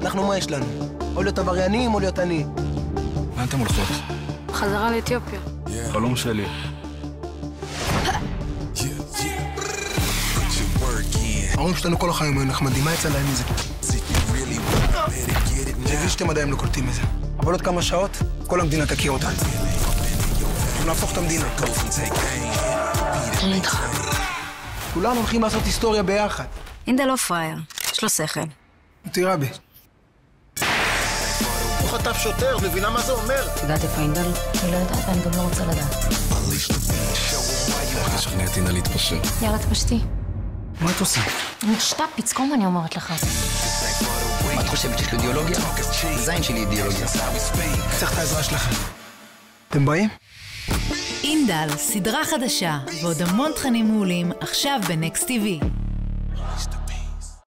אנחנו מה יש לנו? או להיות עבריינים או להיות עני. לאן אתם הולכות? חזרה לאתיופיה. חלום שלי. ההורים שלנו כל החיים היו נחמדים, מה יצא להם מזה? זה הגיל שאתם עדיין לא קולטים מזה. אבל עוד כמה שעות, כל המדינה תכיר אותנו. אנחנו נהפוך את המדינה. אני איתך. כולנו הולכים לעשות היסטוריה ביחד. אינדל לא פרייר, יש לו שכל. תראה בי. הוא חטף שוטר, מבינה מה זה אומר? יודעת איפה אינדל? אני לא יודעת, ואני גם לא רוצה לדעת. איך לשכנע את אינה להתפשר? יאללה, תפשטי. מה את עושה? אני שטפיץ, כל מה אני אומרת לך. מה את חושבת, יש לו אידיאולוגיה? זין שלי אידיאולוגיה. צריך את העזרה שלכם. אתם באים? אינדל, סדרה חדשה, ועוד המון תכנים מעולים, עכשיו בנקסט TV.